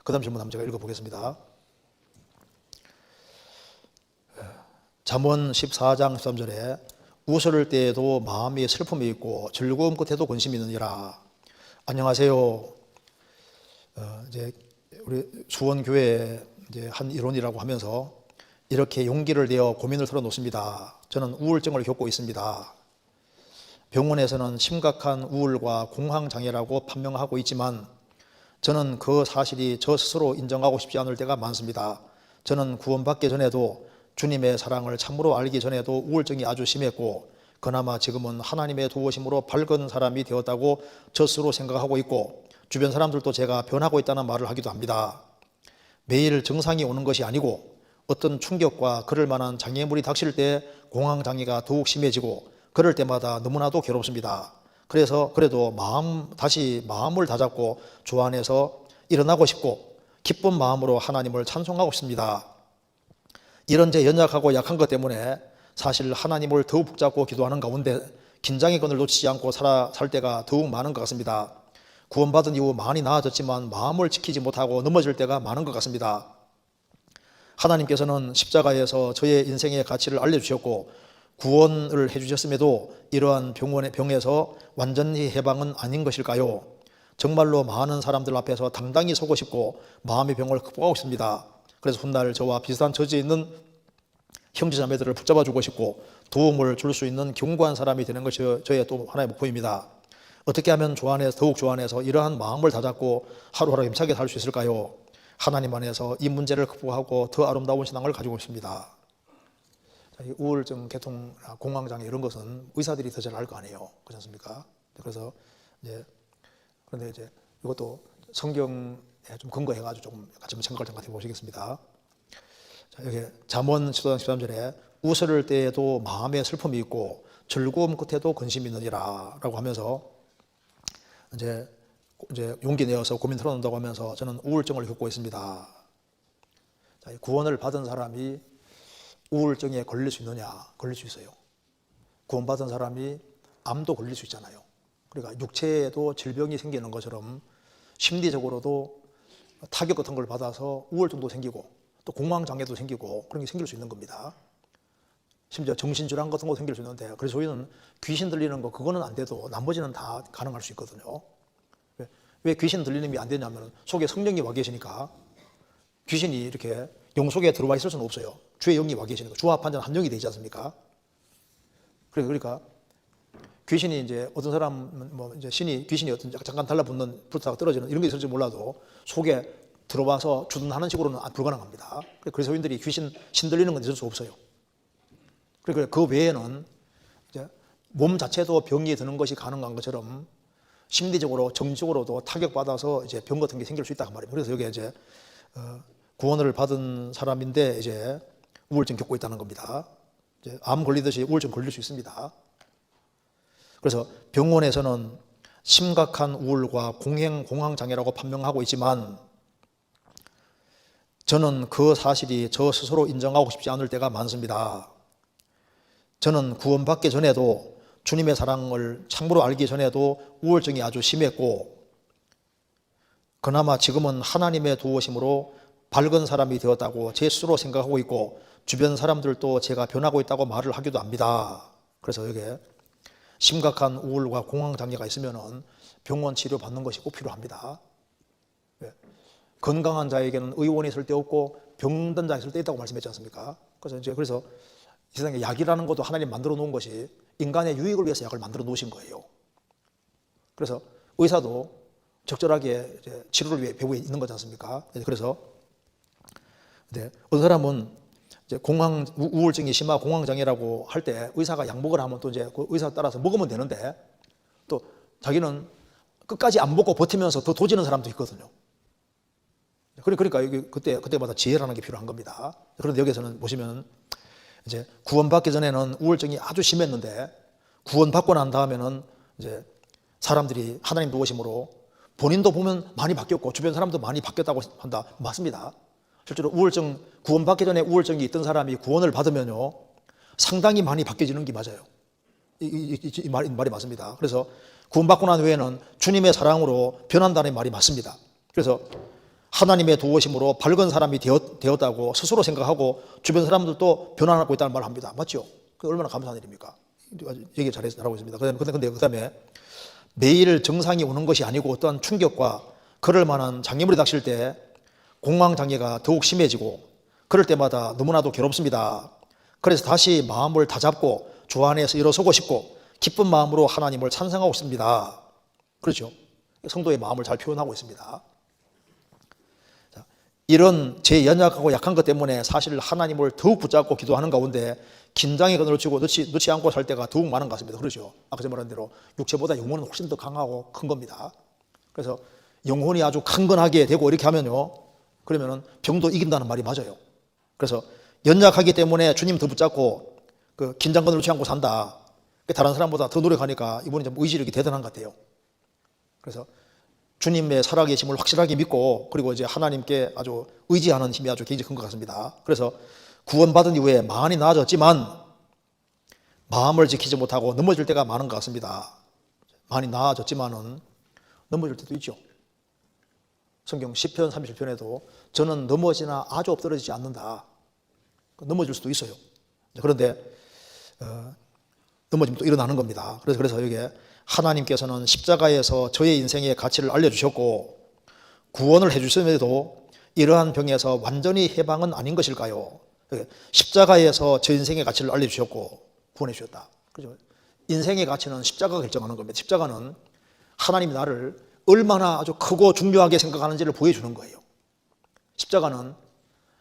그 다음 질문 한번 제가 읽어보겠습니다. 잠언 14장 13절에 웃을 때에도 마음이 슬픔이 있고 즐거움 끝에도 근심이 있느니라. 안녕하세요. 이제 우리 수원교회 이제 한 일원이라고 하면서 이렇게 용기를 내어 고민을 털어놓습니다. 저는 우울증을 겪고 있습니다. 병원에서는 심각한 우울과 공황장애라고 판명하고 있지만 저는 그 사실이 저 스스로 인정하고 싶지 않을 때가 많습니다. 저는 구원받기 전에도 주님의 사랑을 참으로 알기 전에도 우울증이 아주 심했고 그나마 지금은 하나님의 도우심으로 밝은 사람이 되었다고 저 스스로 생각하고 있고 주변 사람들도 제가 변하고 있다는 말을 하기도 합니다. 매일 증상이 오는 것이 아니고 어떤 충격과 그럴 만한 장애물이 닥칠 때 공황장애가 더욱 심해지고 그럴 때마다 너무나도 괴롭습니다. 그래서 그래도 다시 마음을 다잡고 주 안에서 일어나고 싶고 기쁜 마음으로 하나님을 찬송하고 싶습니다. 이런 제 연약하고 약한 것 때문에 사실 하나님을 더욱 붙잡고 기도하는 가운데 긴장의 끈을 놓치지 않고 살 때가 더욱 많은 것 같습니다. 구원받은 이후 많이 나아졌지만 마음을 지키지 못하고 넘어질 때가 많은 것 같습니다. 하나님께서는 십자가에서 저의 인생의 가치를 알려주셨고 구원을 해주셨음에도 이러한 병에서 완전히 해방은 아닌 것일까요? 정말로 많은 사람들 앞에서 당당히 서고 싶고 마음의 병을 극복하고 싶습니다. 그래서 훗날 저와 비슷한 처지에 있는 형제자매들을 붙잡아 주고 싶고 도움을 줄 수 있는 견고한 사람이 되는 것이 저의 또 하나의 목표입니다. 어떻게 하면 더욱 주 안에서 이러한 마음을 다잡고 하루하루 힘차게 살 수 있을까요? 하나님 안에서 이 문제를 극복하고 더 아름다운 신앙을 가지고 있습니다. 이 우울증, 계통, 공황장애 이런 것은 의사들이 더 잘 알 거 아니에요. 그렇지 않습니까? 그래서 그런데 이것도 성경에 좀 근거해가지고 조금 같이 한번 생각을 좀 같이 보시겠습니다. 자, 여기 잠언 14장 13절에 웃을 때에도 마음에 슬픔이 있고 즐거움 끝에도 근심이 있느니라 라고 하면서 이제 용기 내어서 고민 털어놓는다고 하면서 저는 우울증을 겪고 있습니다. 자, 구원을 받은 사람이 우울증에 걸릴 수 있느냐? 걸릴 수 있어요. 구원받은 사람이 암도 걸릴 수 있잖아요. 그러니까 육체에도 질병이 생기는 것처럼 심리적으로도 타격 같은 걸 받아서 우울증도 생기고 또 공황장애도 생기고 그런 게 생길 수 있는 겁니다. 심지어 정신질환 같은 것도 생길 수 있는데 그래서 저희는 귀신 들리는 거 그거는 안 돼도 나머지는 다 가능할 수 있거든요. 왜 귀신 들리는 게 안 되냐면 속에 성령이 와 계시니까 귀신이 이렇게 영 속에 들어와 있을 수는 없어요. 주의 영이 와 계시니까 주와 판전 한 영이 되지 않습니까? 그러니까 귀신이 이제 어떤 사람은 귀신이 어떤 잠깐 달라붙는 불타가 떨어지는 이런 게 있을지 몰라도 속에 들어와서 주둔하는 식으로는 불가능합니다. 그래서 저희들이 귀신 신들리는 건 있을 수 없어요. 그러니까 그 외에는 이제 몸 자체도 병이 드는 것이 가능한 것처럼 심리적으로 정신적으로도 타격받아서 이제 병 같은 게 생길 수 있다 그 말이에요. 그래서 여기 이제 구원을 받은 사람인데 이제 우울증 겪고 있다는 겁니다. 이제 암 걸리듯이 우울증 걸릴 수 있습니다. 그래서 병원에서는 심각한 우울과 공황장애라고 판명하고 있지만 저는 그 사실이 저 스스로 인정하고 싶지 않을 때가 많습니다. 저는 구원받기 전에도 주님의 사랑을 참으로 알기 전에도 우울증이 아주 심했고 그나마 지금은 하나님의 도우심으로 밝은 사람이 되었다고 제 스스로 생각하고 있고 주변 사람들도 제가 변하고 있다고 말을 하기도 합니다. 그래서 여기 심각한 우울과 공황장애가 있으면 병원 치료 받는 것이 꼭 필요합니다. 건강한 자에게는 의원이 있을 때 없고 병든 자에 있을 때 있다고 말씀했지 않습니까? 그래서 이 세상에 약이라는 것도 하나님 만들어 놓은 것이 인간의 유익을 위해서 약을 만들어 놓으신 거예요. 그래서 의사도 적절하게 치료를 위해 배우에 있는 거지 않습니까? 그래서 어떤 사람은 이제 우울증이 심하고 공황장애라고 할 때 의사가 약 먹으라 하면 또 이제 그 의사 따라서 먹으면 되는데 또 자기는 끝까지 안 먹고 버티면서 더 도지는 사람도 있거든요. 그러니까 그때마다 지혜라는 게 필요한 겁니다. 그런데 여기서는 보시면 이제 구원받기 전에는 우울증이 아주 심했는데 구원받고 난 다음에는 이제 사람들이 하나님 도우심으로 본인도 보면 많이 바뀌었고 주변 사람도 많이 바뀌었다고 한다. 맞습니다. 실제로 구원받기 전에 우울증이 있던 사람이 구원을 받으면요 상당히 많이 바뀌어지는 게 맞아요. 이 말이 맞습니다. 그래서 구원받고 난 후에는 주님의 사랑으로 변한다는 말이 맞습니다. 그래서 하나님의 도우심으로 밝은 사람이 되었다고 스스로 생각하고 주변 사람들도 변화하고 있다는 말을 합니다. 맞죠? 그 얼마나 감사한 일입니까? 얘기 잘하고 있습니다. 근데 그 다음에 매일 정상이 오는 것이 아니고 어떠한 충격과 그럴 만한 장애물이 닥칠 때 공황장애가 더욱 심해지고 그럴 때마다 너무나도 괴롭습니다. 그래서 다시 마음을 다잡고 주 안에서 일어서고 싶고 기쁜 마음으로 하나님을 찬송하고 있습니다. 그렇죠? 성도의 마음을 잘 표현하고 있습니다. 자, 이런 제 연약하고 약한 것 때문에 사실 하나님을 더욱 붙잡고 기도하는 가운데 긴장에 그늘을 치고 넣지 않고 살 때가 더욱 많은 것 같습니다. 그렇죠? 아까 제가 말한 대로 육체보다 영혼은 훨씬 더 강하고 큰 겁니다. 그래서 영혼이 아주 강건하게 되고 이렇게 하면요, 그러면은 병도 이긴다는 말이 맞아요. 그래서 연약하기 때문에 주님 더 붙잡고 그 긴장감을 놓지 않고 산다. 다른 사람보다 더 노력하니까 이분이 좀 의지력이 대단한 것 같아요. 그래서 주님의 살아계심을 확실하게 믿고 그리고 이제 하나님께 아주 의지하는 힘이 아주 굉장히 큰 것 같습니다. 그래서 구원받은 이후에 많이 나아졌지만 마음을 지키지 못하고 넘어질 때가 많은 것 같습니다. 많이 나아졌지만은 넘어질 때도 있죠. 성경 10편 37편에도 저는 넘어지나 아주 엎드러지지 않는다. 넘어질 수도 있어요. 그런데 넘어지면 또 일어나는 겁니다. 그래서 여기에 하나님께서는 십자가에서 저의 인생의 가치를 알려주셨고 구원을 해주셨음에도 이러한 병에서 완전히 해방은 아닌 것일까요? 십자가에서 저 인생의 가치를 알려주셨고 구원해 주셨다. 그죠? 인생의 가치는 십자가가 결정하는 겁니다. 십자가는 하나님이 나를 얼마나 아주 크고 중요하게 생각하는지를 보여주는 거예요. 십자가는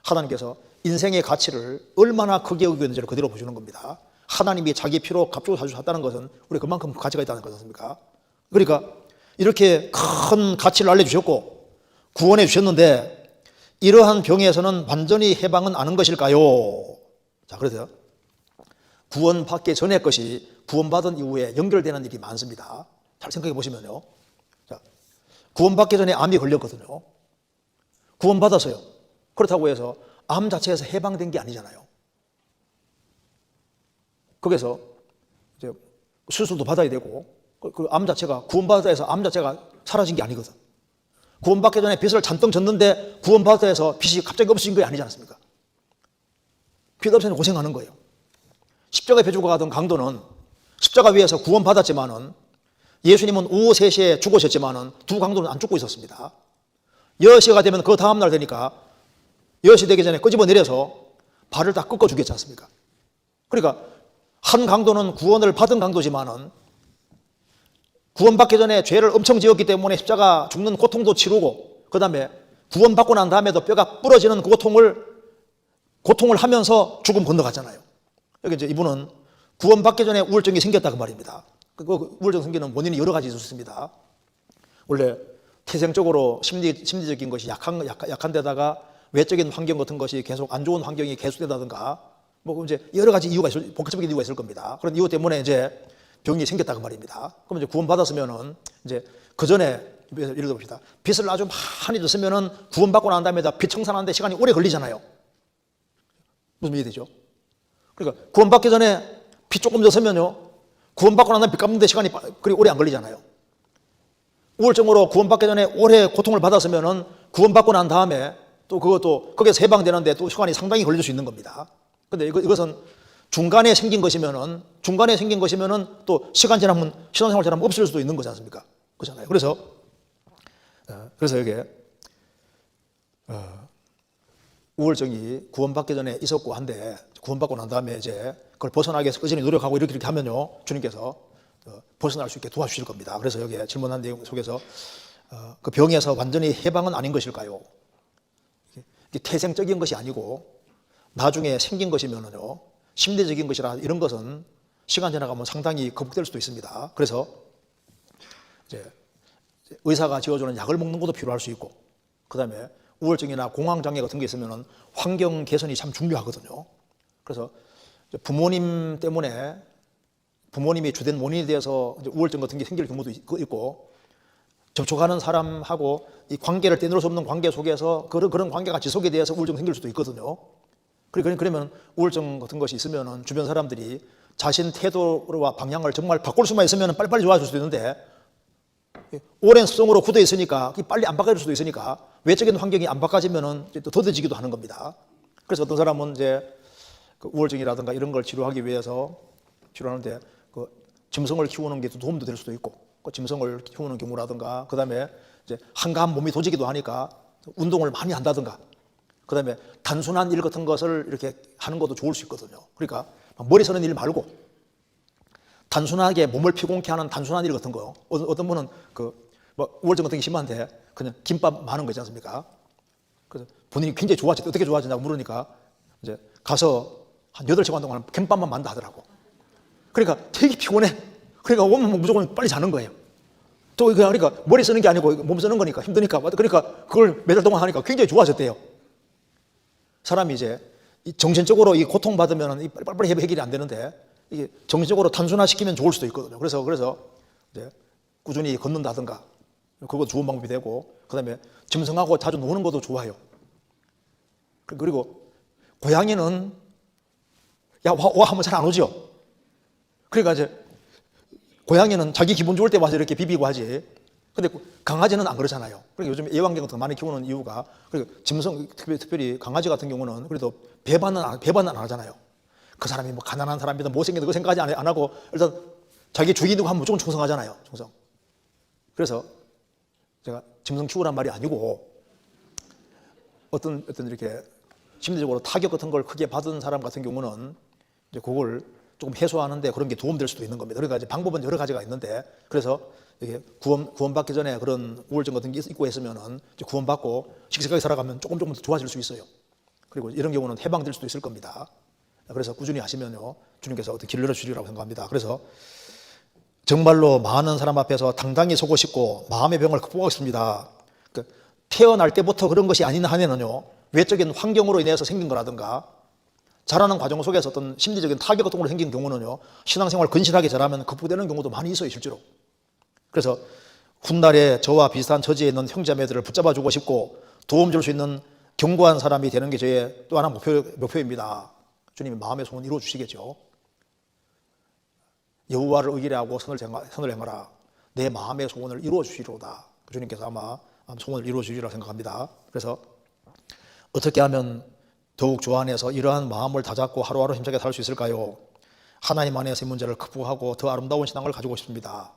하나님께서 인생의 가치를 얼마나 크게 여기는지를 그대로 보여주는 겁니다. 하나님이 자기 피로 값주고 사주셨다는 것은 우리 그만큼 가치가 있다는 거지 않습니까? 그러니까 이렇게 큰 가치를 알려주셨고 구원해 주셨는데 이러한 병에서는 완전히 해방은 아는 것일까요? 자, 그래서 구원받기 전의 것이 구원받은 이후에 연결되는 일이 많습니다. 잘 생각해 보시면요. 자, 구원받기 전에 암이 걸렸거든요. 구원받았어요. 그렇다고 해서 암 자체에서 해방된 게 아니잖아요. 거기서 이제 수술도 받아야 되고 그 암 자체가 구원받았다 해서 암 자체가 사라진 게 아니거든. 구원받기 전에 빚을 잔뜩 졌는데 구원받았다 해서 빚이 갑자기 없어진 게 아니지 않습니까? 빚 없으면 고생하는 거예요. 십자가에 배주고 가던 강도는 십자가 위에서 구원받았지만은 예수님은 오후 3시에 죽으셨지만은 두 강도는 안 죽고 있었습니다. 10시가 되면 그 다음날 되니까 10시 되기 전에 끄집어 내려서 발을 다 꺾어 주겠지 않습니까? 그러니까 한 강도는 구원을 받은 강도지만은 구원받기 전에 죄를 엄청 지었기 때문에 십자가 죽는 고통도 치르고 그 다음에 구원받고 난 다음에도 뼈가 부러지는 그 고통을 하면서 죽음 건너갔잖아요. 여기 이제 이분은 구원받기 전에 우울증이 생겼다 그 말입니다. 그 우울증 생기는 원인이 여러 가지 있었습니다. 원래 태생적으로 심리적인 것이 약한 데다가 외적인 환경 같은 것이 계속 안 좋은 환경이 계속된다든가 뭐 이제 여러 가지 이유가 복합적인 이유가 있을 겁니다. 그런 이유 때문에 이제 병이 생겼다 그 말입니다. 그럼 이제 구원받았으면은 이제 그 전에 예를 들어 봅시다. 빚을 아주 많이 졌으면은 구원받고 난 다음에 빚 청산하는데 시간이 오래 걸리잖아요. 무슨 이해되죠? 그러니까 구원받기 전에 빚 조금 졌으면요 구원받고 난 다음에 빚 갚는데 시간이 그리 오래 안 걸리잖아요. 우울증으로 구원받기 전에 오래 고통을 받았으면은 구원받고 난 다음에 또 그것도 거기서 해방되는데 또 시간이 상당히 걸릴 수 있는 겁니다. 근데 이것은 중간에 생긴 것이면은 또 시간 지나면 신앙생활 지나면 없을 수도 있는 거지 않습니까? 그렇잖아요. 그래서 이게 우울증이 구원받기 전에 있었고 한데 구원받고 난 다음에 이제 그걸 벗어나기 위해서 꾸준히 노력하고 이렇게 하면요 주님께서 벗어날 수 있게 도와주실 겁니다. 그래서 여기에 질문한 내용 속에서 그 병에서 완전히 해방은 아닌 것일까요? 이게 태생적인 것이 아니고 나중에 생긴 것이면은요 심리적인 것이라 이런 것은 시간 지나가면 상당히 극복될 수도 있습니다. 그래서 이제 의사가 지어주는 약을 먹는 것도 필요할 수 있고, 그 다음에 우울증이나 공황장애 같은 게 있으면은 환경 개선이 참 중요하거든요. 그래서 부모님 때문에 부모님이 주된 원인이 되어서 우울증 같은 게 생길 경우도 있고, 접촉하는 사람하고 이 관계를 떼놓을 수 없는 관계 속에서 그런 관계가 지속이 되어서 우울증 생길 수도 있거든요. 그러면 우울증 같은 것이 있으면 주변 사람들이 자신 태도와 방향을 정말 바꿀 수만 있으면 빨리빨리 좋아질 수도 있는데 오랜 습성으로 굳어 있으니까 빨리 안 바꿔질 수도 있으니까 외적인 환경이 안 바꿔지면은 또 더뎌지기도 하는 겁니다. 그래서 어떤 사람은 이제 그 우울증이라든가 이런 걸 치료하기 위해서 치료하는데 그 짐승을 키우는 게 도움도 될 수도 있고, 그 짐승을 키우는 경우라든가, 그 다음에 이제 한가한 몸이 도지기도 하니까 운동을 많이 한다든가, 그 다음에 단순한 일 같은 것을 이렇게 하는 것도 좋을 수 있거든요. 그러니까 머리 쓰는 일 말고 단순하게 몸을 피곤케 하는 단순한 일 같은 거. 어떤 분은 뭐 우울증 같은 게 심한데 그냥 김밥 많은 거 있지 않습니까? 그래서 본인이 굉장히 좋아지, 어떻게 좋아지냐고 물으니까 이제 가서 한 8시간 동안 김밥만 만다 하더라고. 그러니까 되게 피곤해. 그러니까 오면 무조건 빨리 자는 거예요. 또 그러니까 머리 쓰는 게 아니고 몸 쓰는 거니까 힘드니까. 그러니까 그걸 몇 달 동안 하니까 굉장히 좋아졌대요. 사람이 이제 정신적으로 이 고통받으면 빨리빨리 해결이 안 되는데 이게 정신적으로 단순화시키면 좋을 수도 있거든요. 그래서 이제 꾸준히 걷는다든가 그것도 좋은 방법이 되고, 그 다음에 짐승하고 자주 노는 것도 좋아요. 그리고 고양이는 야, 와 하면 잘 안 오죠. 그러니까 이제 고양이는 자기 기분 좋을 때 와서 이렇게 비비고 하지. 근데 강아지는 안 그러잖아요. 그러니까 요즘 애완견 같은 거 많이 키우는 이유가, 그리고 짐승, 특별히 강아지 같은 경우는 그래도 배반은 안 하잖아요. 그 사람이 뭐 가난한 사람이든 못생기든 그 생각하지 안 하고 일단 자기 주인이고 하면 무조건 충성하잖아요. 충성. 그래서 제가 짐승 키우란 말이 아니고 어떤 이렇게 심리적으로 타격 같은 걸 크게 받은 사람 같은 경우는 이제 그걸 조금 해소하는데 그런 게 도움될 수도 있는 겁니다. 그러니까 이제 방법은 여러 가지가 있는데, 그래서 이게 구원받기 전에 그런 우울증 같은 게 있고 했으면은 이제 구원받고 씩씩하게 살아가면 조금 더 좋아질 수 있어요. 그리고 이런 경우는 해방될 수도 있을 겁니다. 그래서 꾸준히 하시면요, 주님께서 어떻게 길을 열어주리라고 생각합니다. 그래서 정말로 많은 사람 앞에서 당당히 서고 싶고 마음의 병을 극복하고 싶습니다. 태어날 때부터 그런 것이 아닌 한에는요, 외적인 환경으로 인해서 생긴 거라든가 자라는 과정 속에서 어떤 심리적인 타격 같은 걸로 생긴 경우는요, 신앙생활 근실하게 자라면 극복되는 경우도 많이 있어요, 실제로. 그래서 훗날에 저와 비슷한 처지에 있는 형제자매들을 붙잡아주고 싶고 도움 줄 수 있는 견고한 사람이 되는 게 저의 또 하나 목표입니다. 주님이 마음의 소원 이루어 주시겠죠. 여호와를 의기하고 선을 행하라. 내 마음의 소원을 이루어 주시리로다. 주님께서 아마 소원을 이루어 주시리라고 생각합니다. 그래서 어떻게 하면 더욱 주 안에서 이러한 마음을 다잡고 하루하루 힘차게 살 수 있을까요? 하나님 안에서 이 문제를 극복하고 더 아름다운 신앙을 가지고 싶습니다.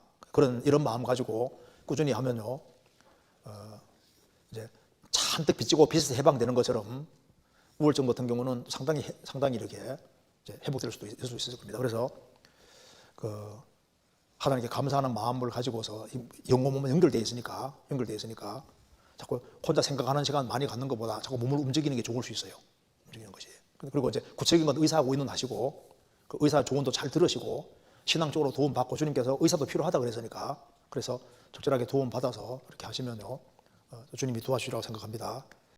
이런 마음 가지고 꾸준히 하면요, 이제 잔뜩 빚지고 빚에서 해방되는 것처럼 우울증 같은 경우는 상당히 이렇게 이제 회복될 수도 있을 겁니다. 그래서 하나님께 감사하는 마음을 가지고서 영혼 몸은 연결되어 있으니까 자꾸 혼자 생각하는 시간 많이 갖는 것보다 자꾸 몸을 움직이는 게 좋을 수 있어요. 움직이는 것이. 그리고 이제 구체적인 건 의사하고 의논하시고 그 의사 조언도 잘 들으시고 신앙적으로 도움 받고, 주님께서 의사도 필요하다 그래서 적절하게 도움 받아서 이렇게 하시면요, 주님이 도와주시라고 생각합니다.